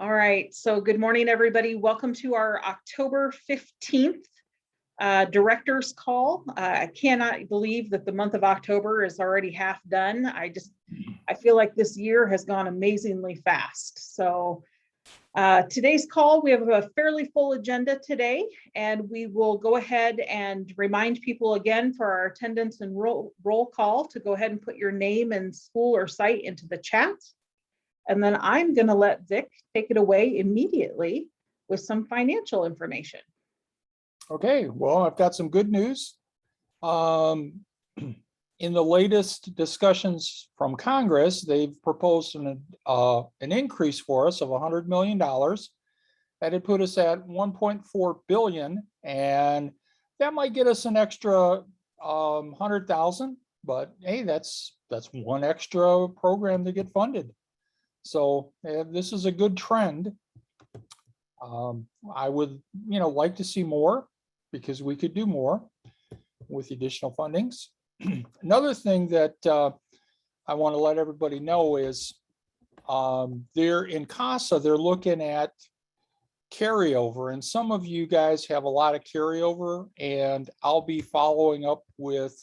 All right, so good morning, everybody. Welcome to our October 15th director's call. I cannot believe that the month of October is already half done. I feel like this year has gone amazingly fast. So today's call, we have a fairly full agenda today, and we will go ahead and remind people again for our attendance and roll call to go ahead and put your name and school or site into the chat. And then I'm going to let Vic take it away immediately with some financial information. Okay, well, I've got some good news. In the latest discussions from Congress, they've proposed an increase for us of $100 million. That would put us at 1.4 billion, and that might get us an extra 100,000. But hey, that's one extra program to get funded. So this is a good trend. I would, like to see more, because we could do more with additional fundings. Another thing that I want to let everybody know is they're in CASA, they're looking at carryover, and some of you guys have a lot of carryover, and I'll be following up with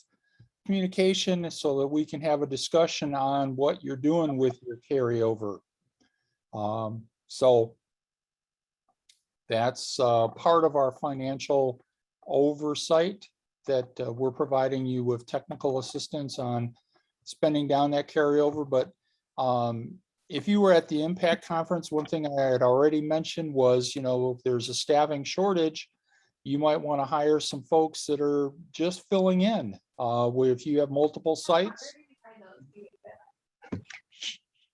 communication so that we can have a discussion on what you're doing with your carryover. So that's part of our financial oversight, that we're providing you with technical assistance on spending down that carryover. But if you were at the Impact Conference, one thing I had already mentioned was, if there's a staffing shortage, you might want to hire some folks that are just filling in. If you have multiple sites,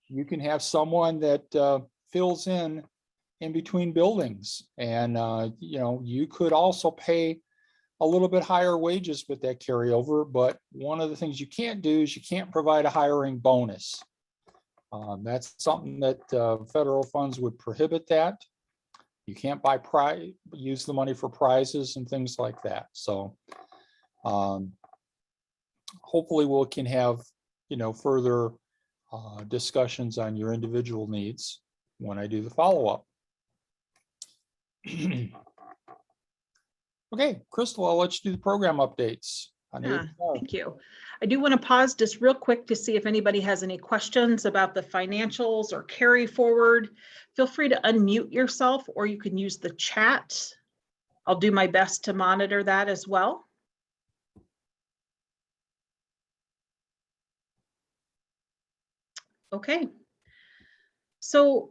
you can have someone that fills in between buildings, and you could also pay a little bit higher wages with that carryover. But one of the things you can't do is you can't provide a hiring bonus. That's something that federal funds would prohibit. That you can't use the money for prizes and things like that. So hopefully we can have further discussions on your individual needs when I do the follow-up. Okay, Crystal, I'll let you do the program updates. Thank you. I do want to pause just real quick to see if anybody has any questions about the financials or carry forward. Feel free to unmute yourself, or you can use the chat. I'll do my best to monitor that as well. Okay. So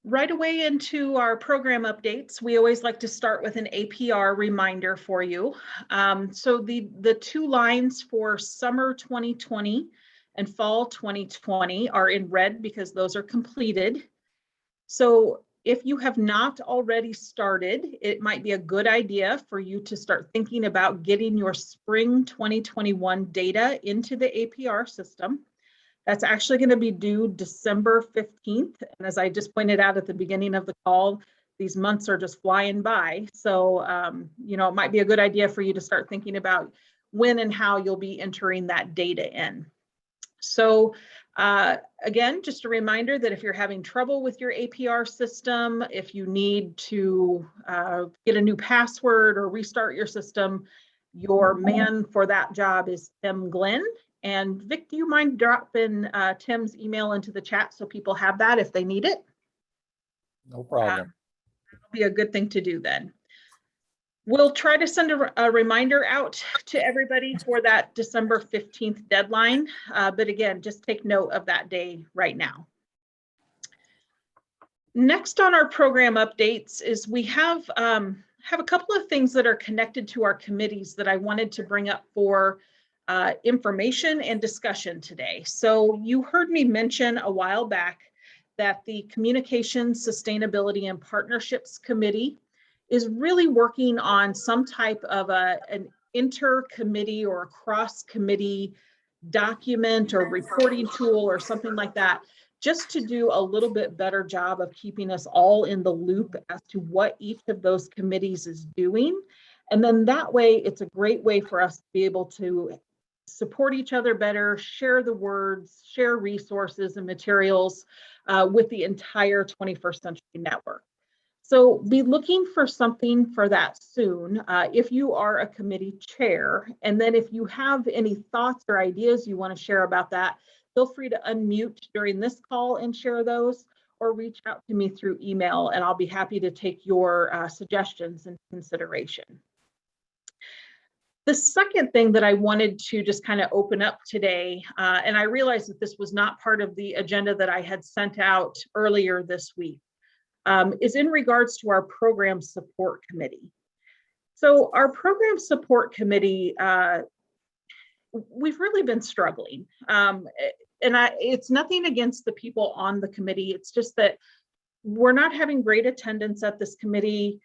right away into our program updates, we always like to start with an APR reminder for you. So the two lines for summer 2020 and fall 2020 are in red because those are completed. So if you have not already started, it might be a good idea for you to start thinking about getting your spring 2021 data into the APR system. That's actually going to be due December 15th. And as I just pointed out at the beginning of the call, these months are just flying by. So, it might be a good idea for you to start thinking about when and how you'll be entering that data in. So again, just a reminder that if you're having trouble with your APR system, if you need to get a new password or restart your system, your man for that job is Tim Glenn. And Vic, do you mind dropping Tim's email into the chat so people have that if they need it? No problem. That'll be a good thing to do then. We'll try to send a reminder out to everybody for that December 15th deadline. But again, just take note of that day right now. Next on our program updates is we have a couple of things that are connected to our committees that I wanted to bring up for information and discussion today. So you heard me mention a while back that the Communications, Sustainability, and Partnerships Committee is really working on some type of an inter-committee or a cross-committee document or reporting tool or something like that, just to do a little bit better job of keeping us all in the loop as to what each of those committees is doing. And then that way, it's a great way for us to be able to support each other better, share the words, share resources and materials with the entire 21st Century Network. So be looking for something for that soon if you are a committee chair. And then if you have any thoughts or ideas you want to share about that, feel free to unmute during this call and share those, or reach out to me through email, and I'll be happy to take your suggestions into consideration. The second thing that I wanted to just kind of open up today, and I realized that this was not part of the agenda that I had sent out earlier this week, is in regards to our program support committee. So our program support committee, we've really been struggling. It's nothing against the people on the committee. It's just that we're not having great attendance at this committee.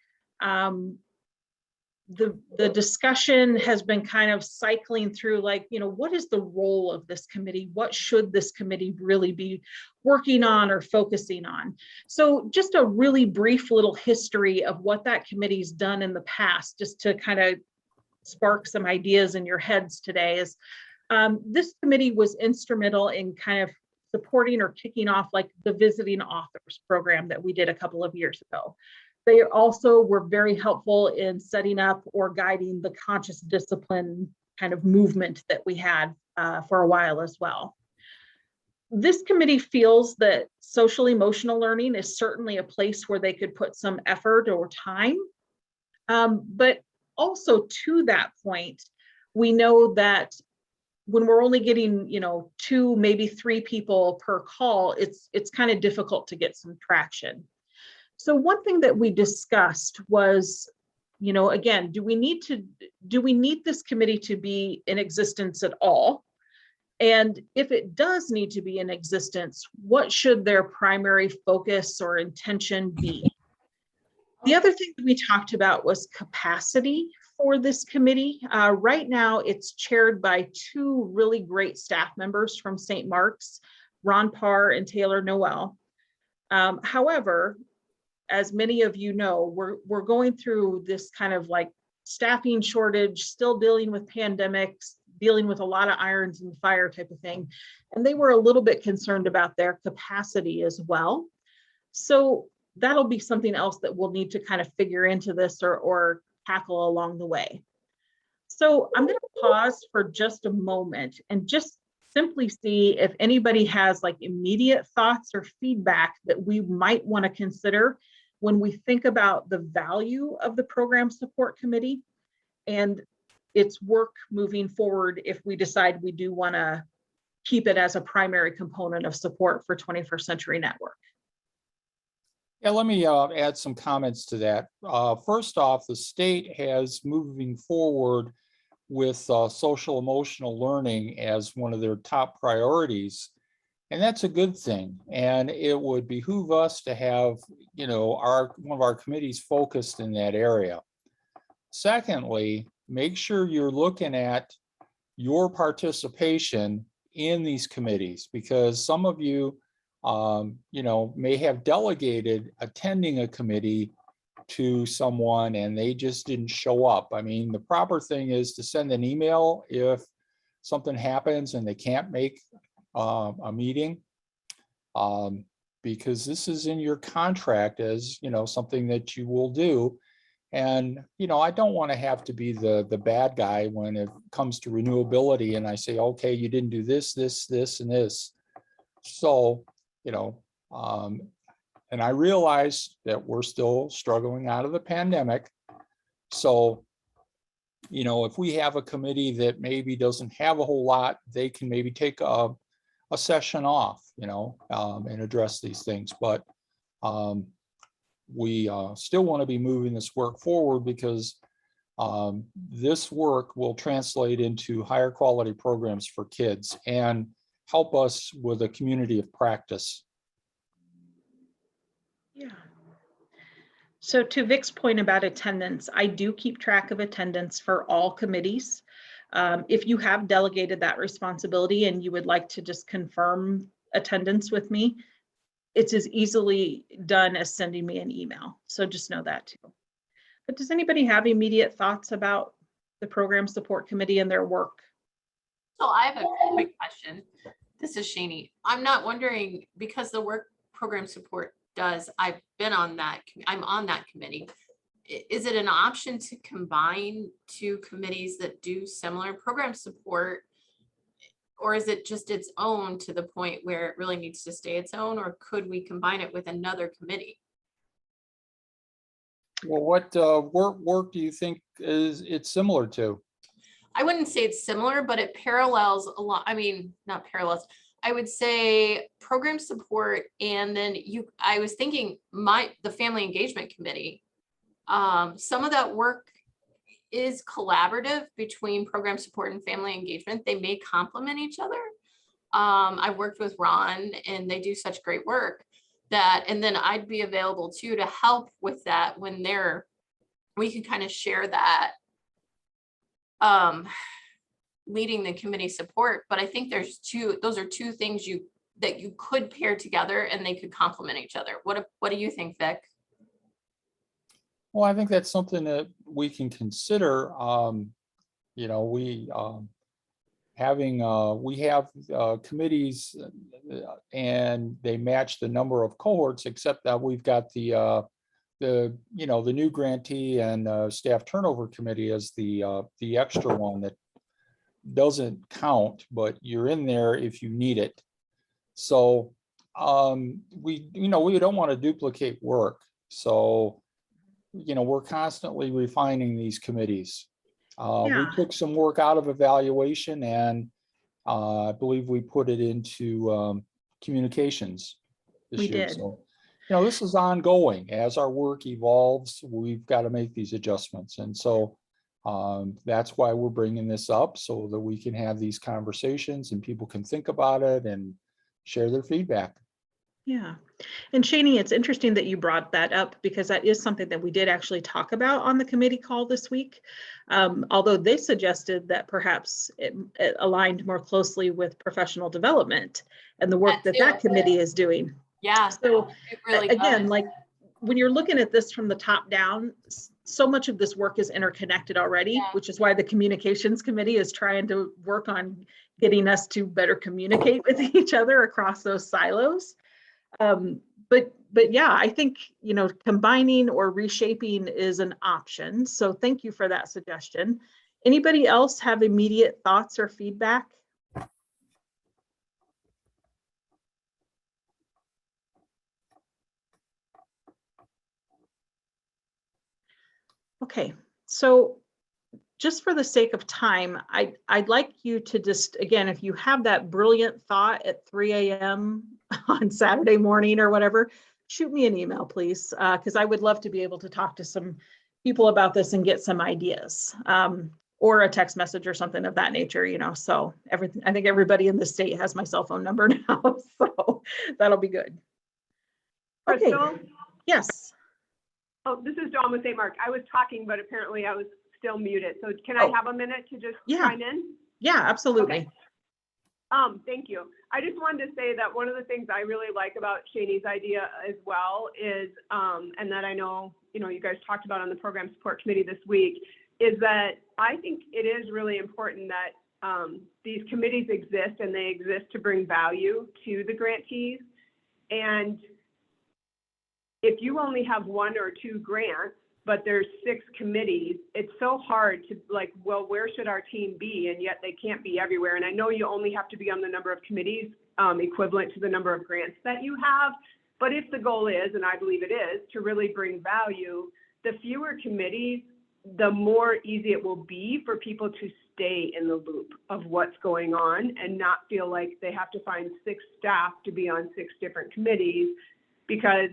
The discussion has been kind of cycling through, like, what is the role of this committee? What should this committee really be working on or focusing on? So just a really brief little history of what that committee's done in the past, just to kind of spark some ideas in your heads today, is this committee was instrumental in kind of supporting or kicking off like the visiting authors program that we did a couple of years ago. They also were very helpful in setting up or guiding the conscious discipline kind of movement that we had for a while as well. This committee feels that social emotional learning is certainly a place where they could put some effort or time. But also to that point, we know that when we're only getting, 2, maybe 3 people per call, it's kind of difficult to get some traction. So one thing that we discussed was, again, do we need this committee to be in existence at all? And if it does need to be in existence, what should their primary focus or intention be? The other thing that we talked about was capacity for this committee. Right now, it's chaired by 2 really great staff members from St. Mark's, Ron Parr and Taylor Noel. However, as many of you know, we're going through this kind of like staffing shortage, still dealing with pandemics, dealing with a lot of irons in the fire type of thing. And they were a little bit concerned about their capacity as well. So that'll be something else that we'll need to kind of figure into this or tackle along the way. So I'm going to pause for just a moment and just simply see if anybody has like immediate thoughts or feedback that we might want to consider when we think about the value of the program support committee and its work moving forward if we decide we do want to keep it as a primary component of support for 21st Century Network. Yeah, let me add some comments to that. First off, the state has moving forward with social emotional learning as one of their top priorities. And that's a good thing. And it would behoove us to have, one of our committees focused in that area. Secondly, make sure you're looking at your participation in these committees, because some of you, may have delegated attending a committee to someone and they just didn't show up. I mean, the proper thing is to send an email if something happens and they can't make a meeting, because this is in your contract as, something that you will do. And, I don't want to have to be the bad guy when it comes to renewability and I say, okay, you didn't do this, this, and this. So, and I realize that we're still struggling out of the pandemic. So, if we have a committee that maybe doesn't have a whole lot, they can maybe take a session off, and address these things. But we still want to be moving this work forward because this work will translate into higher quality programs for kids and help us with a community of practice. Yeah. So to Vic's point about attendance, I do keep track of attendance for all committees. If you have delegated that responsibility and you would like to just confirm attendance with me, it's as easily done as sending me an email. So just know that too. But does anybody have immediate thoughts about the program support committee and their work? So I have a quick question. This is Shani. I'm not wondering, because the work program support does, I'm on that committee. Is it an option to combine two committees that do similar program support? Or is it just its own to the point where it really needs to stay its own, or could we combine it with another committee? Well, what work do you think is it's similar to? I wouldn't say it's similar, but it parallels a lot. I mean, not parallels. I would say program support, and then I was thinking the family engagement committee. Some of that work is collaborative between program support and family engagement. They may complement each other. I've worked with Ron and they do such great work and then I'd be available too to help with that when we can kind of share that leading the committee support. But I think those are two things that you could pair together and they could complement each other. What do you think, Vic? Well, I think that's something that we can consider. You know, we have committees and they match the number of cohorts, except that we've got the new grantee and staff turnover committee as the extra one that doesn't count, but you're in there if you need it. So we don't want to duplicate work. So we're constantly refining these committees. We took some work out of evaluation and I believe we put it into communications this year. did. So, this is ongoing. As our work evolves, we've got to make these adjustments. And so that's why we're bringing this up, so that we can have these conversations and people can think about it and share their feedback. Yeah. And Shani, it's interesting that you brought that up because that is something that we did actually talk about on the committee call this week. Although they suggested that perhaps it aligned more closely with professional development and the work that committee is doing. Yeah. So it really again, does. like when you're looking at this from the top down, so much of this work is interconnected already, which is why the communications committee is trying to work on getting us to better communicate with each other across those silos. But yeah, I think, combining or reshaping is an option. So thank you for that suggestion. Anybody else have immediate thoughts or feedback? Okay, so just for the sake of time, I'd like you to just, again, if you have that brilliant thought at 3 a.m. on Saturday morning or whatever, shoot me an email, please, because I would love to be able to talk to some people about this and get some ideas, or a text message or something of that nature, so I think everybody in the state has my cell phone number now, so that'll be good. Okay. Crystal? Yes. Oh, this is Dawn with St. Mark. I was talking, but apparently I was still muted. So can I have a minute to just chime in? Yeah, absolutely. Okay. Thank you. I just wanted to say that one of the things I really like about Shani's idea as well is, and that I know, you guys talked about on the program support committee this week, is that I think it is really important that these committees exist and they exist to bring value to the grantees. And if you only have 1 or 2 grants, but there's 6 committees, it's so hard to where should our team be? And yet they can't be everywhere. And I know you only have to be on the number of committees equivalent to the number of grants that you have. But if the goal is, and I believe it is, to really bring value, the fewer committees, the more easy it will be for people to stay in the loop of what's going on and not feel like they have to find 6 staff to be on 6 different committees. Because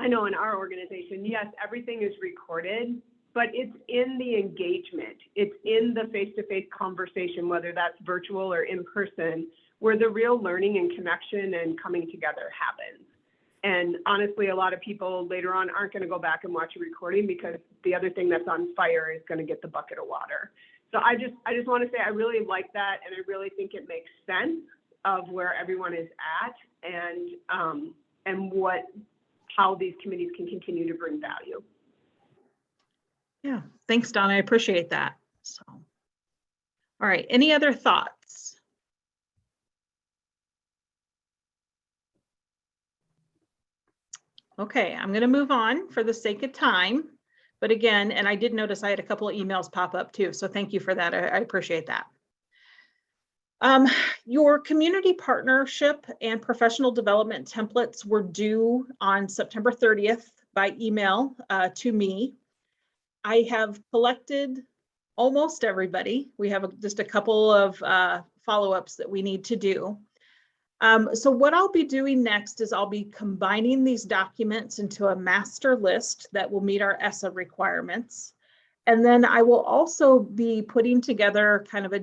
I know in our organization, yes, everything is recorded, but it's in the engagement. It's in the face-to-face conversation, whether that's virtual or in person, where the real learning and connection and coming together happens. And honestly, a lot of people later on aren't going to go back and watch a recording because the other thing that's on fire is going to get the bucket of water. So I just want to say I really like that, and I really think it makes sense of where everyone is at and how these committees can continue to bring value. Yeah, thanks, Donna. I appreciate that. So, all All right, any other thoughts? Okay, I'm going to move on for the sake of time. But again, and I did notice I had a couple of emails pop up too, so thank you for that. I appreciate that. Your community partnership and professional development templates were due on September 30th by email to me. I have collected almost everybody. We have just a couple of follow-ups that we need to do. So what I'll be doing next is I'll be combining these documents into a master list that will meet our ESSA requirements. And then I will also be putting together kind of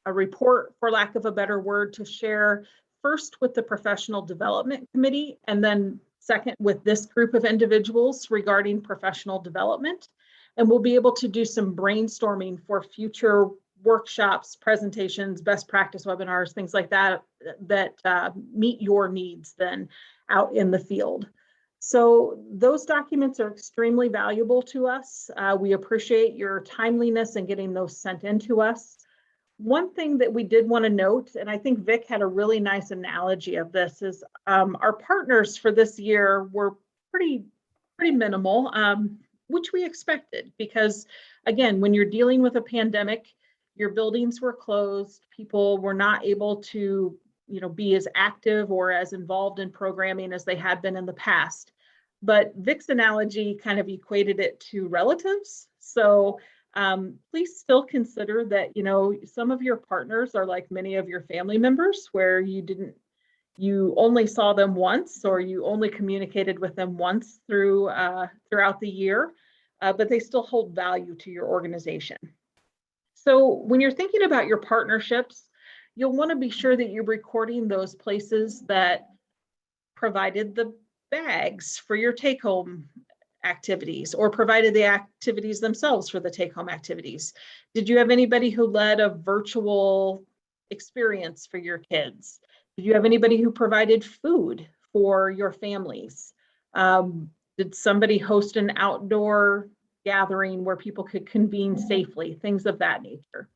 a report, for lack of a better word, to share first with the Professional Development Committee, and then second with this group of individuals regarding professional development. And we'll be able to do some brainstorming for future workshops, presentations, best practice webinars, things like that, that meet your needs then out in the field. So those documents are extremely valuable to us. We appreciate your timeliness in getting those sent in to us. One thing that we did want to note, and I think Vic had a really nice analogy of this, is our partners for this year were pretty minimal, which we expected, because again, when you're dealing with a pandemic, your buildings were closed, people were not able to, be as active or as involved in programming as they had been in the past. But Vic's analogy kind of equated it to relatives. So please still consider that, some of your partners are like many of your family members, where you only saw them once, or you only communicated with them once throughout the year, but they still hold value to your organization. So when you're thinking about your partnerships, you'll want to be sure that you're recording those places that provided the bags for your take-home activities, or provided the activities themselves for the take-home activities. Did you have anybody who led a virtual experience for your kids? Did you have anybody who provided food for your families? Did somebody host an outdoor gathering where people could convene safely? Things of that nature.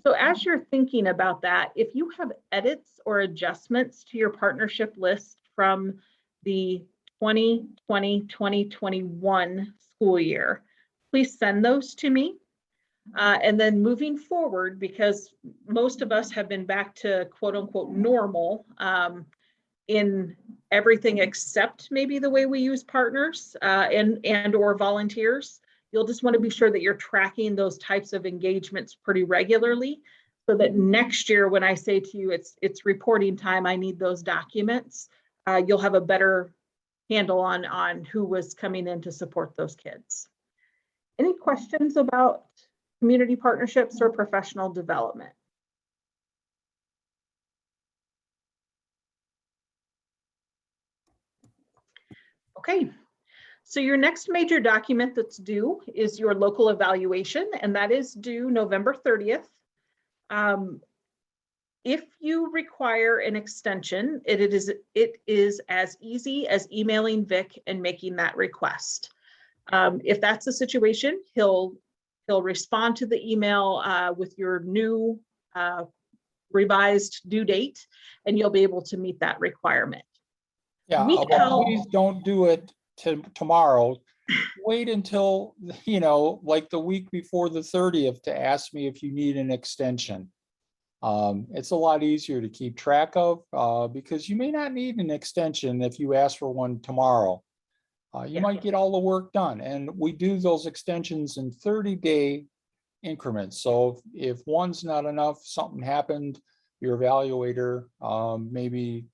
So as you're thinking about that, if you have edits or adjustments to your partnership list from the 2020-2021 school year, please send those to me. And then moving forward, because most of us have been back to quote unquote normal in everything except maybe the way we use partners and or volunteers, you'll just want to be sure that you're tracking those types of engagements pretty regularly, so that next year when I say to you it's reporting time, I need those documents, you'll have a better handle on who was coming in to support those kids. Any questions about community partnerships or professional development? Okay, so your next major document that's due is your local evaluation, and that is due November 30th. If you require an extension, it is as easy as emailing Vic and making that request. If that's the situation, he'll respond to the email with your new revised due date, and you'll be able to meet that requirement. Yeah, please don't do it tomorrow. Wait until, like the week before the 30th to ask me if you need an extension. It's a lot easier to keep track of because you may not need an extension if you ask for one tomorrow. You might get all the work done, and we do those extensions in 30-day increments. So if one's not enough, something happened, your evaluator maybe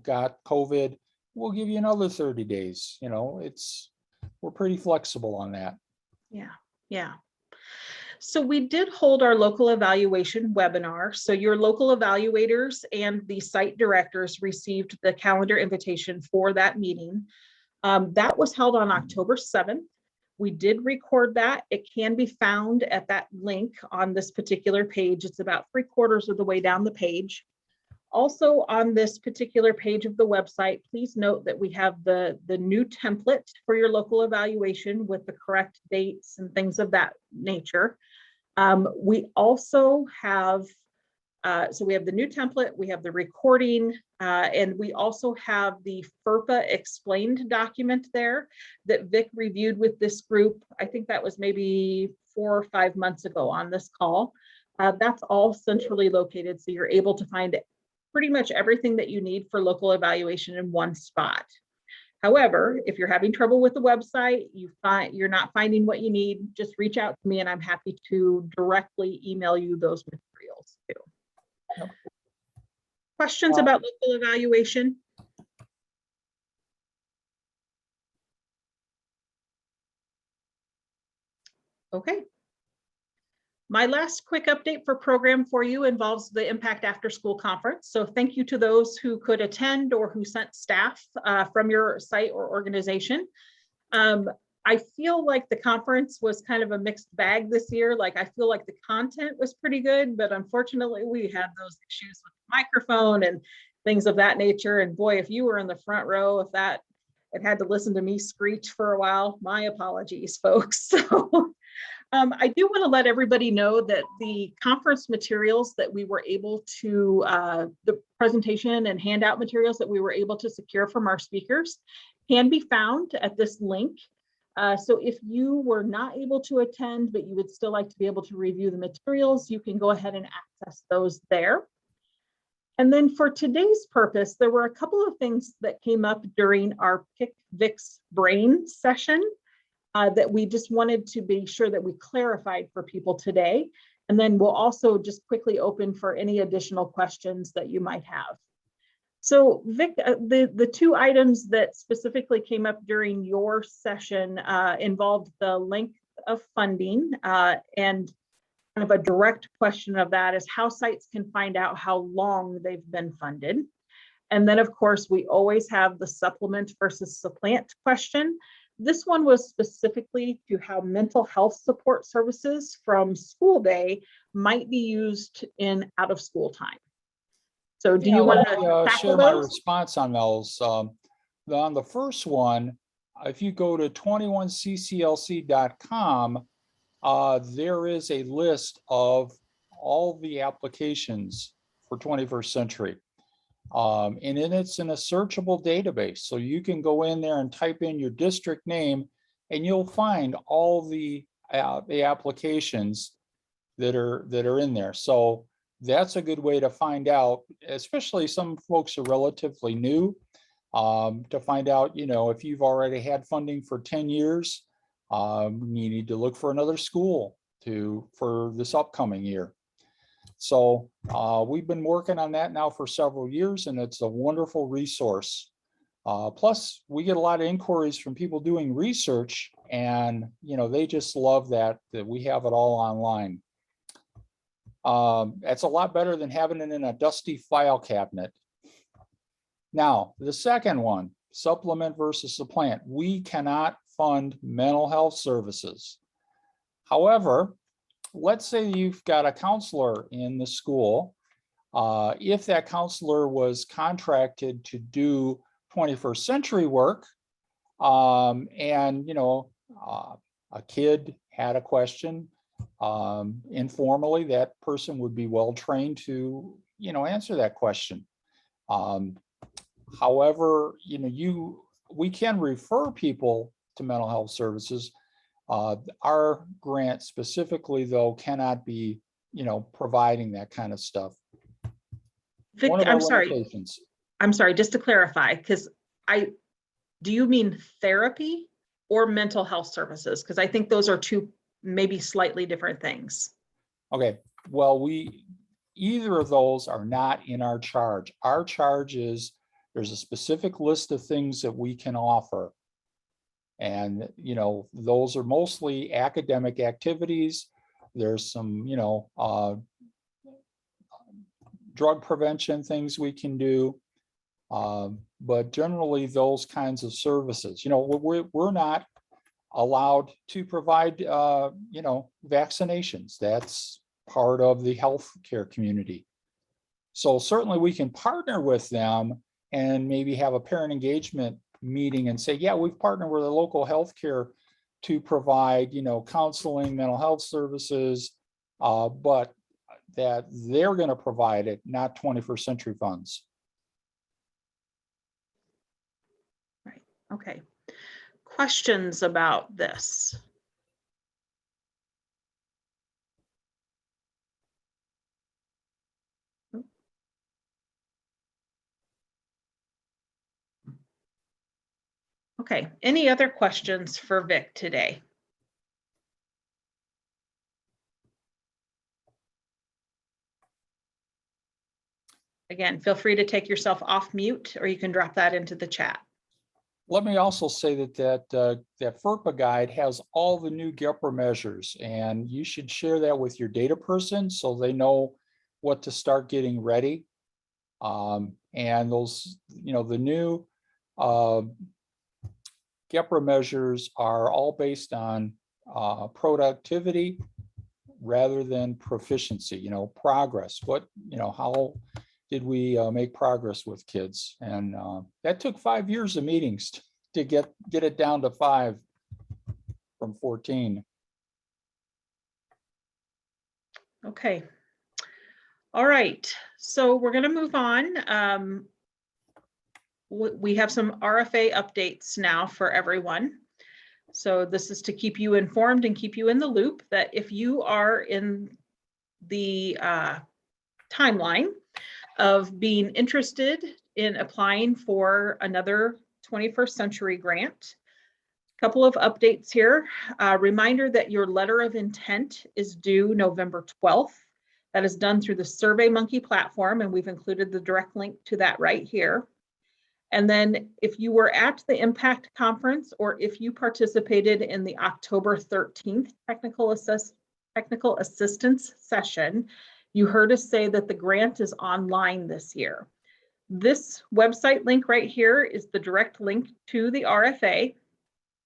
got COVID, we'll give you another 30 days. We're pretty flexible on that. Yeah. So we did hold our local evaluation webinar. So your local evaluators and the site directors received the calendar invitation for that meeting. That was held on October 7th. We did record that. It can be found at that link on this particular page. It's about 3/4 of the way down the page. Also on this particular page of the website, please note that we have the new template for your local evaluation with the correct dates and things of that nature. We also have, so we have the new template, we have the recording, and we also have the FERPA explained document there that Vic reviewed with this group. I think that was maybe 4 or 5 months ago on this call. That's all centrally located, so you're able to find pretty much everything that you need for local evaluation in one spot. However, if you're having trouble with the website, you're not finding what you need, just reach out to me and I'm happy to directly email you those materials too. Yep. Questions about local evaluation? Okay. My last quick update for program for you involves the Impact After School Conference. So thank you to those who could attend or who sent staff from your site or organization. I feel like the conference was kind of a mixed bag this year. Like I feel like the content was pretty good, but unfortunately we had those issues with the microphone and things of that nature. And boy, if you were in the front row, if that it had to listen to me screech for a while, my apologies, folks. So I do want to let everybody know that the conference materials that we were able to, the presentation and handout materials that we were able to secure from our speakers can be found at this link. So if you were not able to attend, but you would still like to be able to review the materials, you can go ahead and access those there. And then for today's purpose, there were a couple of things that came up during our Pick Vic's Brain session. That we just wanted to be sure that we clarified for people today. And then we'll also just quickly open for any additional questions that you might have. So Vic, the two items that specifically came up during your session involved the length of funding and kind of a direct question of that is how sites can find out how long they've been funded. And then of course, we always have the supplement versus supplant question. This one was specifically to how mental health support services from school day might be used in out of school time. So do you want to share tackle my those? response on those? On the first one, if you go to 21cclc.com, there is a list of all the applications for 21st century. And then it's in a searchable database. So you can go in there and type in your district name and you'll find all the applications that are in there. So that's a good way to find out, especially some folks are relatively new, to find out, you know, if you've already had funding for 10 years, you need to look for another school for this upcoming year. So we've been working on that now for several years, and it's a wonderful resource. Plus, we get a lot of inquiries from people doing research, and you know they just love that we have it all online. It's a lot better than having it in a dusty file cabinet. Now, the second one, supplement versus supplant. We cannot fund mental health services. However, let's say you've got a counselor in the school. If that counselor was contracted to do 21st century work, and you know, a kid had a question, informally, that person would be well trained to, you know, answer that question. However, you know, we can refer people to mental health services. Our grant specifically, though, cannot be, you know, providing that kind of stuff. Vic, I'm sorry, just to clarify, because do you mean therapy or mental health services? Because I think those are two maybe slightly different things. Okay, well, either of those are not in our charge. Our charge is there's a specific list of things that we can offer. And, you know, those are mostly academic activities. There's some, you know, drug prevention things we can do. But generally those kinds of services, you know, we're not allowed to provide, you know, vaccinations. That's part of the healthcare community. So certainly we can partner with them and maybe have a parent engagement meeting and say, yeah, we've partnered with a local healthcare to provide, you know, counseling, mental health services, but that they're going to provide it, not 21st Century Funds. Right, okay. Questions about this? Okay, any other questions for Vic today? Again, feel free to take yourself off mute, or you can drop that into the chat. Let me also say that that FERPA guide has all the new GEPRA measures, and you should share that with your data person so they know what to start getting ready. And those, the new GEPRA measures are all based on productivity rather than proficiency, progress. How did we make progress with kids? And that took 5 years of meetings to get it down to 5 from 14. Okay. All right, so we're going to move on. We have some RFA updates now for everyone. So this is to keep you informed and keep you in the loop that if you are in the timeline of being interested in applying for another 21st Century grant. Couple of updates here. Reminder that your letter of intent is due November 12th. That is done through the SurveyMonkey platform, and we've included the direct link to that right here. And then if you were at the Impact Conference, or if you participated in the October 13th technical assistance session, you heard us say that the grant is online this year. This website link right here is the direct link to the RFA.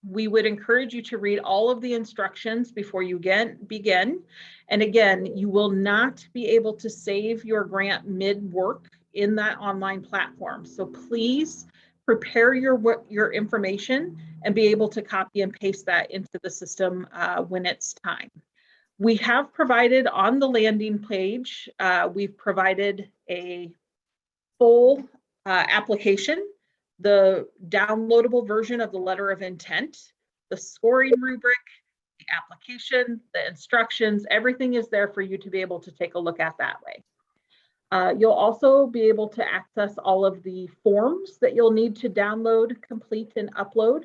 We would encourage you to read all of the instructions before you begin. And again, you will not be able to save your grant mid-work in that online platform. So please prepare your information and be able to copy and paste that into the system when it's time. We have provided on the landing page, we've provided a full application, the downloadable version of the letter of intent, the scoring rubric, the application, the instructions, everything is there for you to be able to take a look at that way. You'll also be able to access all of the forms that you'll need to download, complete, and upload.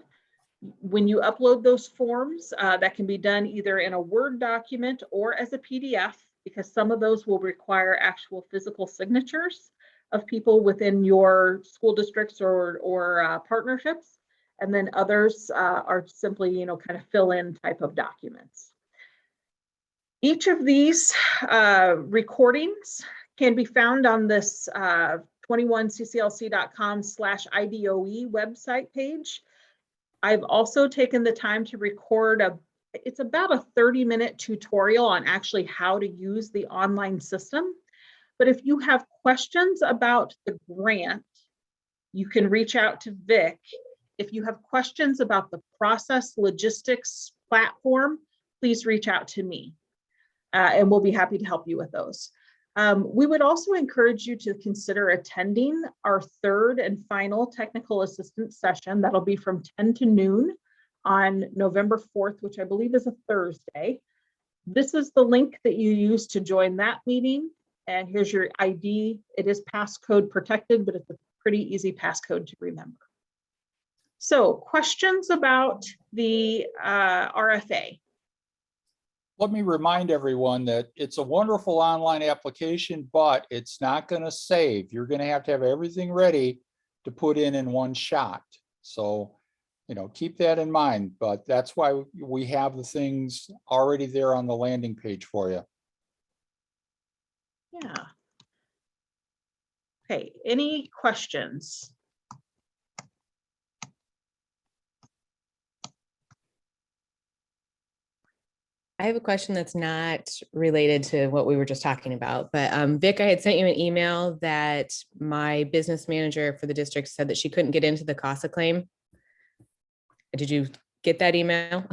When you upload those forms, that can be done either in a Word document or as a PDF, because some of those will require actual physical signatures of people within your school districts or partnerships. And then others are simply, kind of fill in type of documents. Each of these recordings can be found on this 21cclc.com/IDOE website page. I've also taken the time to record it's about a 30-minute tutorial on actually how to use the online system. But if you have questions about the grant, you can reach out to Vic. If you have questions about the process logistics platform, please reach out to me and we'll be happy to help you with those. We would also encourage you to consider attending our third and final technical assistance session. That'll be from 10 to noon on November 4th, which I believe is a Thursday. This is the link that you use to join that meeting. And here's your ID. It is passcode protected, but it's a pretty easy passcode to remember. So questions about the RFA? Let me remind everyone that it's a wonderful online application, but it's not going to save. You're going to have everything ready to put in one shot. So, keep that in mind, but that's why we have the things already there on the landing page for you. Yeah. Okay, any questions? I have a question that's not related to what we were just talking about, but Vic, I had sent you an email that my business manager for the district said that she couldn't get into the CASA claim. Did you get that email?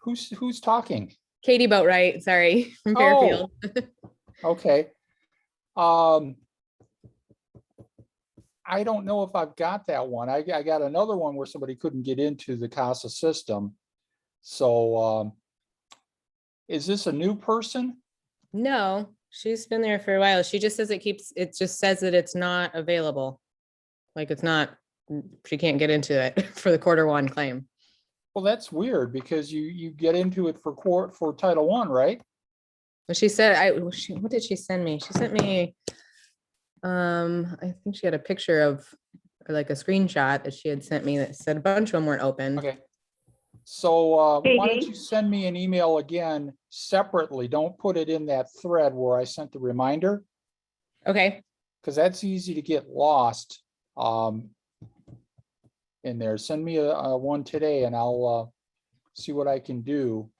Who's talking? Katie Boatwright, sorry, from Oh. Fairfield. Okay. I don't know if I've got that one. I got another one where somebody couldn't get into the CASA system. So, is this a new person? No, she's been there for a while. She just says it just says that it's not available. Like it's not, she can't get into it for the Q1 claim. Well, that's weird because you get into it for Title I, right? But she said, what did she send me? She sent me, I think she had a picture of, or like a screenshot that she had sent me that said a bunch of them weren't open. Okay. So, why don't Katie? you send me an email again separately? Don't put it in that thread where I sent the reminder, Okay, because that's easy to get lost. In there, send me a one today and I'll see what I can do.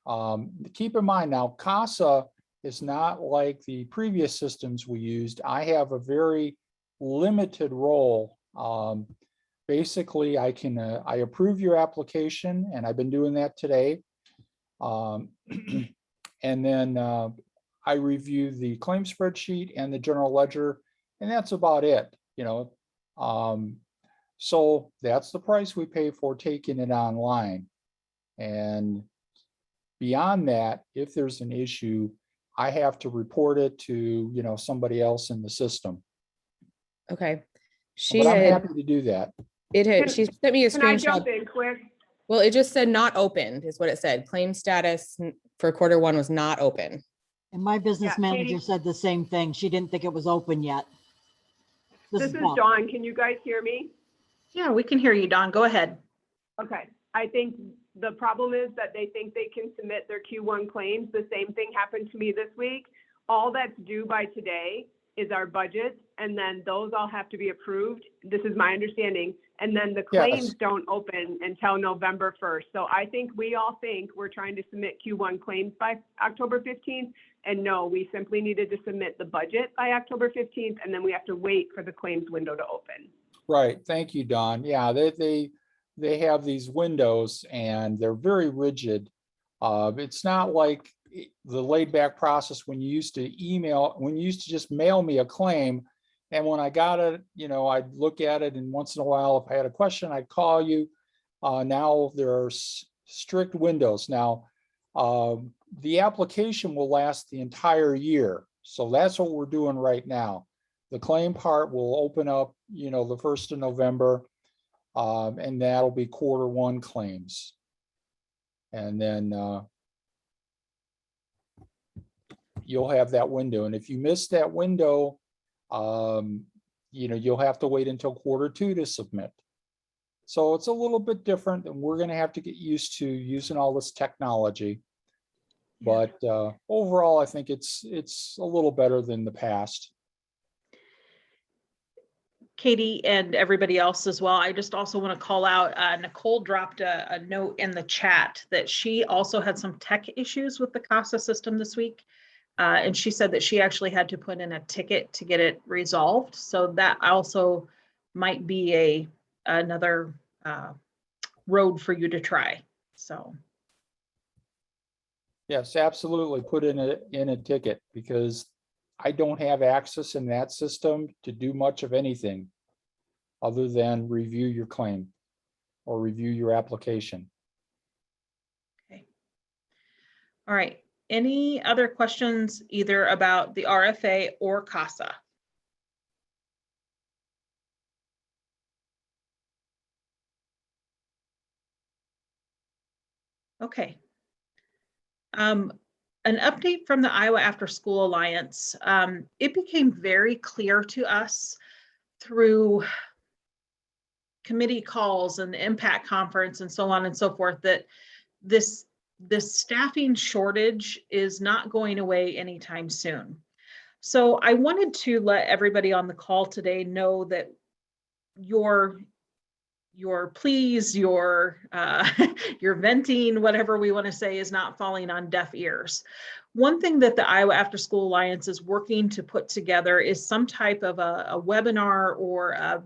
Keep in mind now, CASA is not like the previous systems we used. I have a very limited role. Basically, I approve your application, and I've been doing that today. And then I review the claim spreadsheet and the general ledger, and that's about it, you know. So that's the price we pay for taking it online. And beyond that, if there's an issue, I have to report it to, you know, somebody else in the system. okay. But I'm happy to do that. She sent me a Can I screenshot. jump in quick? Well, it just said not opened is what it said. Claim status for Q1 was not open. And my business Yeah, Katie. manager said the same thing. She didn't think it was open yet. This is Dawn. Dawn. Can you guys hear me? Yeah, we can hear you, Don. Go ahead. Okay, I think the problem is that they think they can submit their Q1 claims. The same thing happened to me this week. All that's due by today is our budget, and then those all have to be approved. This is my understanding. And then the Yes. claims don't open until November 1st. So I think we all think we're trying to submit Q1 claims by October 15th. And no, we simply needed to submit the budget by October 15th, and then we have to wait for the claims window to open. Right. Thank you, Don. Yeah, they have these windows and they're very rigid. It's not like the laid back process when you used to just mail me a claim. And when I got it, you know, I'd look at it, and once in a while, if I had a question, I'd call you. Now there are strict windows. Now, the application will last the entire year. So that's what we're doing right now. The claim part will open up, you know, the 1st of November, and that'll be Q1 claims. And then you'll have that window. And if you miss that window, you know, you'll have to wait until Q2 to submit. So it's a little bit different, and we're going to have to get used to using all this technology. But overall, I think it's a little better than the past. Katie and everybody else as well. I just also want to call out, Nicole dropped a note in the chat that she also had some tech issues with the CASA system this week. And she said that she actually had to put in a ticket to get it resolved. So that also might be another road for you to try. So. Yes, absolutely. Put in a ticket, because I don't have access in that system to do much of anything other than review your claim or review your application. Okay. All right. Any other questions either about the RFA or CASA? Okay. An update from the Iowa After School Alliance. It became very clear to us through committee calls and the impact conference and so on and so forth that this staffing shortage is not going away anytime soon. So I wanted to let everybody on the call today know that your pleas, your venting, whatever we want to say, is not falling on deaf ears. One thing that the Iowa After School Alliance is working to put together is some type of a webinar or a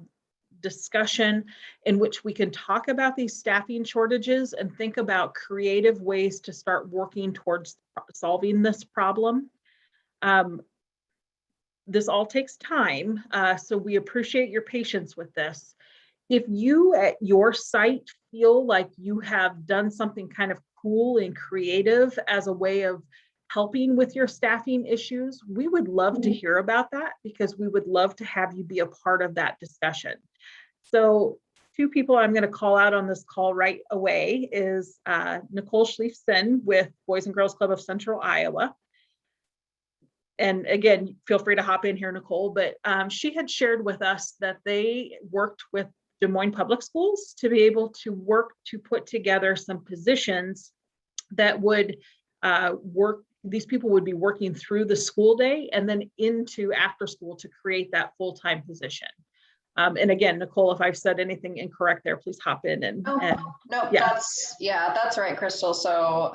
discussion in which we can talk about these staffing shortages and think about creative ways to start working towards solving this problem. This all takes time, so we appreciate your patience with this. If you at your site feel like you have done something kind of cool and creative as a way of helping with your staffing issues, we would love to hear about that, because we would love to have you be a part of that discussion. So 2 people I'm going to call out on this call right away is Nicole Schliefsen with Boys and Girls Club of Central Iowa. And again, feel free to hop in here, Nicole, but she had shared with us that they worked with Des Moines Public Schools to be able to work to put together some positions that would these people would be working through the school day and then into after school to create that full-time position. And again, Nicole, if I've said anything incorrect there, please hop in and No, yeah. that's right, Crystal. So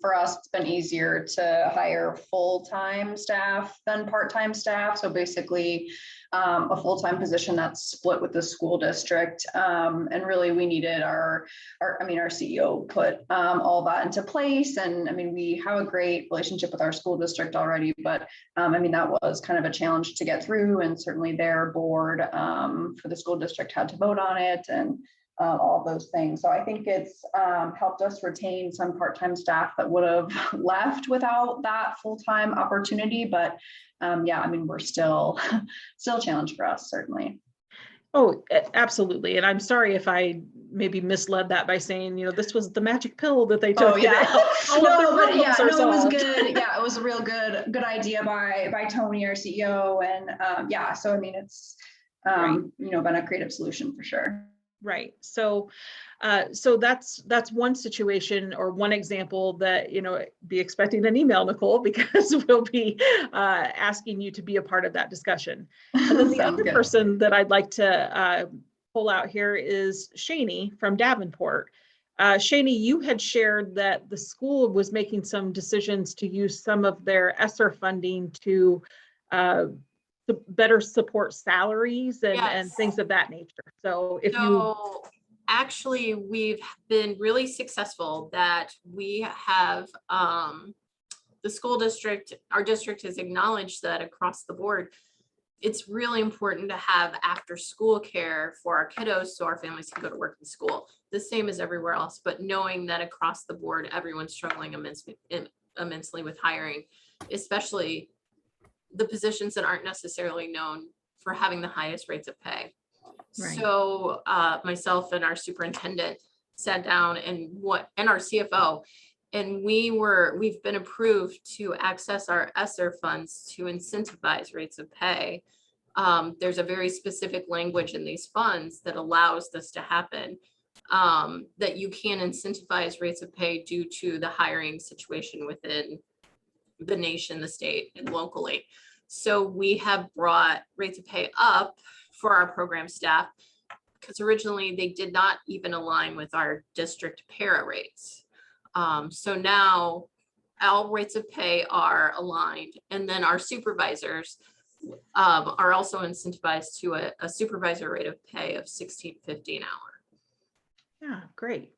for us, it's been easier to hire full-time staff than part-time staff. So basically a full-time position that's split with the school district. And really we needed our CEO put all that into place. And I mean, we have a great relationship with our school district already, but I mean, that was kind of a challenge to get through, and certainly their board for the school district had to vote on it, and all of those things. So I think it's helped us retain some part-time staff that would have left without that full-time opportunity. But yeah, I mean, we're still a challenge for us, certainly. Oh, absolutely. And I'm sorry if I maybe misled that by saying, this was the magic pill that they took. Oh yeah, It was good. Yeah, it was a real good idea by Tony, our CEO, and yeah. So I mean, it's been a creative solution for sure. Right. So that's one situation or one example that, be expecting an email, Nicole, because we'll be asking you to be a part of that discussion. And then the other person that I'd like to pull out here is Shani from Davenport. Shani, you had shared that the school was making some decisions to use some of their ESSER funding to better support salaries and things of that nature. So actually we've been really successful that we have the school district, our district has acknowledged that across the board, it's really important to have after school care for our kiddos so our families can go to work in school, the same as everywhere else, but knowing that across the board, everyone's struggling immensely with hiring, especially the positions that aren't necessarily known for having the highest rates of pay. Right. So myself and our superintendent sat down and our CFO, and we've been approved to access our ESSER funds to incentivize rates of pay. There's a very specific language in these funds that allows this to happen, that you can incentivize rates of pay due to the hiring situation within the nation, the state, and locally. So we have brought rates of pay up for our program staff, because originally they did not even align with our district para rates. So now all rates of pay are aligned, and then our supervisors are also incentivized to a supervisor rate of pay of $16.50 an hour. Yeah, great.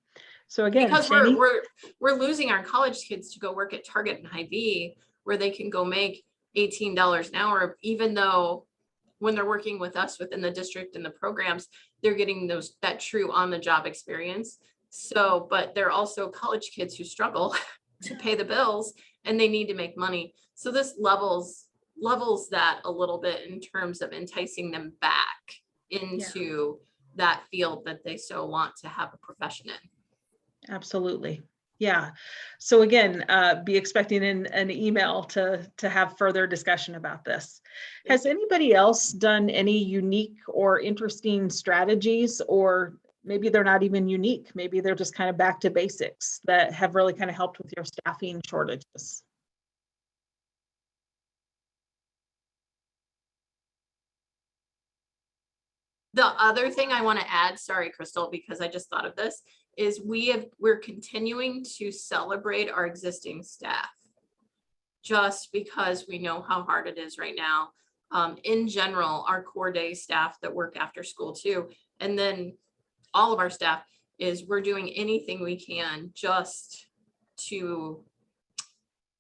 So again, because we're losing our college kids to go work at Target and Hy-Vee, where they can go make $18 an hour, even though when they're working with us within the district and the programs, they're getting that true on-the-job experience. So, but they're also college kids who struggle to pay the bills and they need to make money. So this levels that a little bit in terms of enticing them back into that field that they so want to have a profession in. Absolutely. Yeah. So again, be expecting an email to have further discussion about this. Has anybody else done any unique or interesting strategies, or maybe they're not even unique, maybe they're just kind of back to basics that have really kind of helped with your staffing shortages? The other thing I want to add, sorry, Crystal, because I just thought of this, is we're continuing to celebrate our existing staff, just because we know how hard it is right now. In general, our core day staff that work after school too, and then all of our staff is we're doing anything we can just to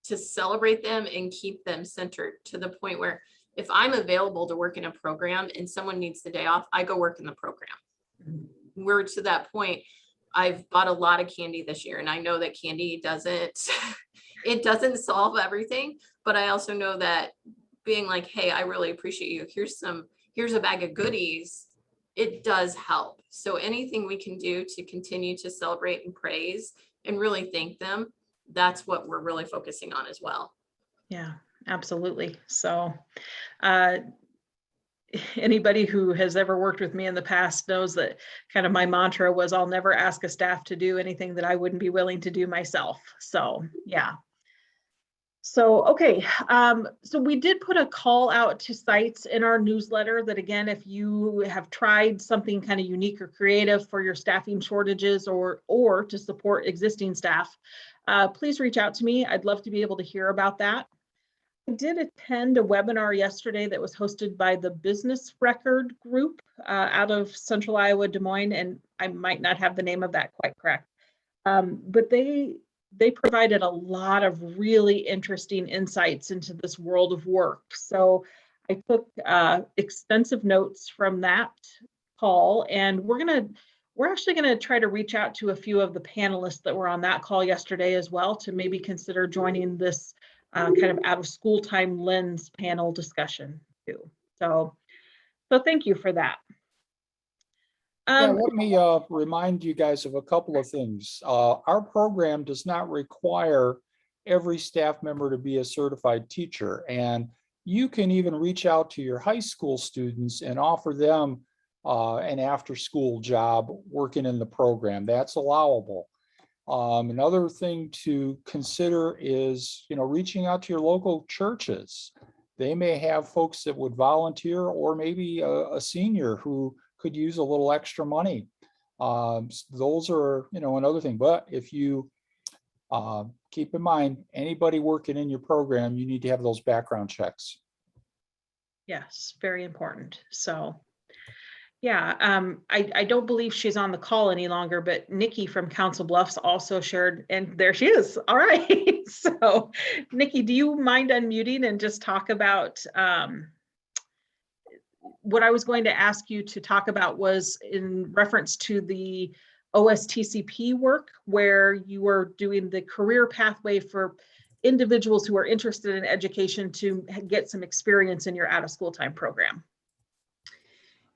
celebrate them and keep them centered to the point where if I'm available to work in a program and someone needs the day off, I go work in the program. We're to that point. I've bought a lot of candy this year, and I know that candy doesn't, it doesn't solve everything, but I also know that being like, hey, I really appreciate you. Here's a bag of goodies. It does help. So anything we can do to continue to celebrate and praise and really thank them, that's what we're really focusing on as well. Yeah, absolutely. So, anybody who has ever worked with me in the past knows that kind of my mantra was I'll never ask a staff to do anything that I wouldn't be willing to do myself. So, yeah. So, okay. So we did put a call out to sites in our newsletter that, again, if you have tried something kind of unique or creative for your staffing shortages or to support existing staff, please reach out to me. I'd love to be able to hear about that. I did attend a webinar yesterday that was hosted by the Business Record Group out of Central Iowa, Des Moines, and I might not have the name of that quite correct. But they provided a lot of really interesting insights into this world of work. So I took extensive notes from that call, and we're actually gonna try to reach out to a few of the panelists that were on that call yesterday as well to maybe consider joining this kind of out of school time lens panel discussion too. So thank you for that. Yeah, let me remind you guys of a couple of things. Our program does not require every staff member to be a certified teacher, and you can even reach out to your high school students and offer them an after-school job working in the program. That's allowable. Another thing to consider is, reaching out to your local churches. They may have folks that would volunteer, or maybe a senior who could use a little extra money. Those are, another thing. But if you keep in mind, anybody working in your program, you need to have those background checks. Yes, very important. So, yeah, I don't believe she's on the call any longer, but Nikki from Council Bluffs also shared, and there she is. All right. So, Nikki, do you mind unmuting and just talk about what I was going to ask you to talk about was in reference to the OSTCP work, where you were doing the career pathway for individuals who are interested in education to get some experience in your out of school time program.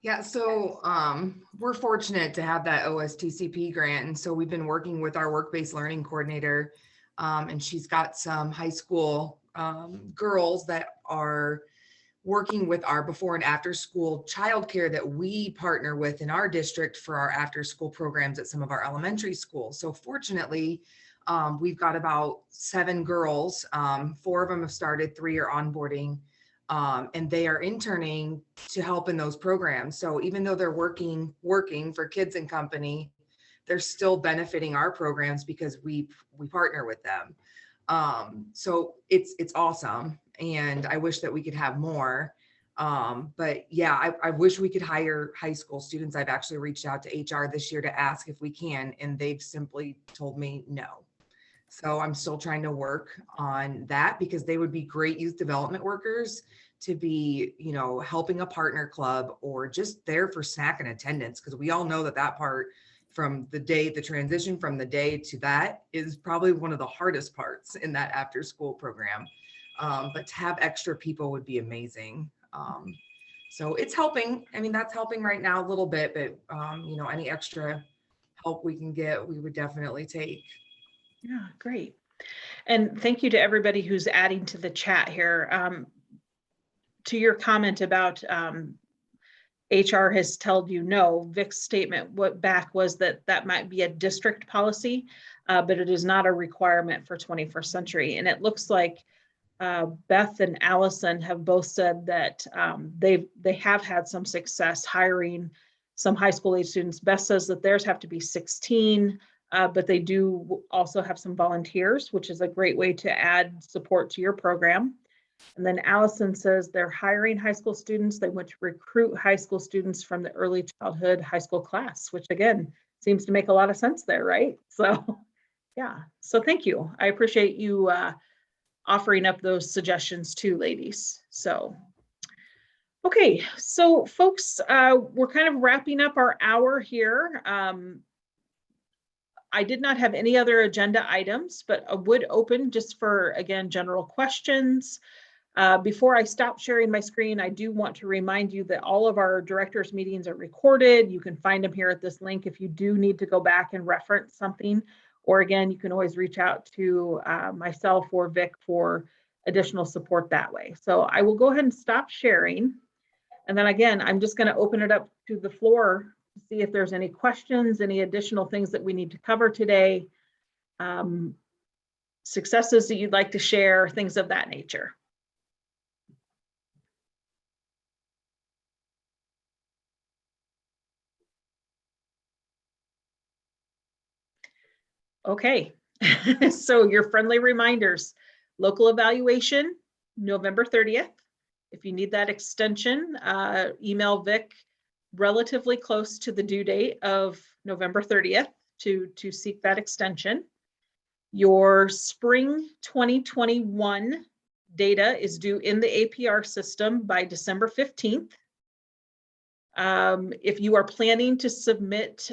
Yeah, so we're fortunate to have that OSTCP grant. And so we've been working with our work-based learning coordinator, and she's got some high school girls that are working with our before and after school childcare that we partner with in our district for our after school programs at some of our elementary schools. So fortunately, we've got about 7 girls. 4 of them have started, 3 are onboarding. And they are interning to help in those programs. So even though they're working for Kids and Company, they're still benefiting our programs because we partner with them. So it's awesome. And I wish that we could have more. But yeah, I wish we could hire high school students. I've actually reached out to HR this year to ask if we can, and they've simply told me no. So I'm still trying to work on that because they would be great youth development workers to be, helping a partner club or just there for snack and attendance. Because we all know that part from the transition from the day to that is probably one of the hardest parts in that after school program. But to have extra people would be amazing. So it's helping. I mean, that's helping right now a little bit, but any extra help we can get, we would definitely take. Yeah, great. And thank you to everybody who's adding to the chat here. To your comment about HR has told you no, Vic's statement back was that might be a district policy, but it is not a requirement for 21st Century. And it looks like Beth and Allison have both said that they have had some success hiring some high school age students. Beth says that theirs have to be 16. But they do also have some volunteers, which is a great way to add support to your program. And then Allison says they're hiring high school students. They want to recruit high school students from the early childhood high school class, which again, seems to make a lot of sense there, right? So yeah, so thank you. I appreciate you offering up those suggestions too, ladies. So, okay, so folks, we're kind of wrapping up our hour here. I did not have any other agenda items, but I would open just for, again, general questions. Before I stop sharing my screen, I do want to remind you that all of our directors' meetings are recorded. You can find them here at this link if you do need to go back and reference something. Or again, you can always reach out to myself or Vic for additional support that way. So I will go ahead and stop sharing. And then again, I'm just going to open it up to the floor to see if there's any questions, any additional things that we need to cover today, successes that you'd like to share, things of that nature. Okay, so your friendly reminders, local evaluation, November 30th. If you need that extension, email Vic relatively close to the due date of November 30th to seek that extension. Your spring 2021 data is due in the APR system by December 15th. If you are planning to submit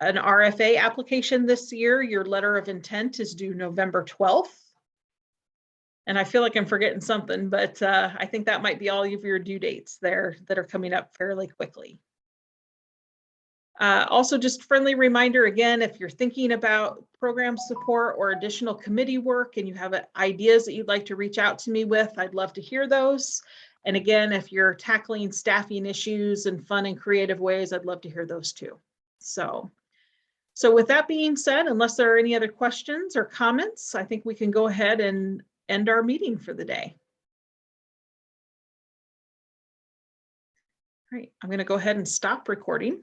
an RFA application this year, your letter of intent is due November 12th. And I feel like I'm forgetting something, but I think that might be all of your due dates there that are coming up fairly quickly. Also, just friendly reminder again, if you're thinking about program support or additional committee work and you have ideas that you'd like to reach out to me with, I'd love to hear those. And again, if you're tackling staffing issues in fun and creative ways, I'd love to hear those too. So with that being said, unless there are any other questions or comments, I think we can go ahead and end our meeting for the day. All right, I'm going to go ahead and stop recording.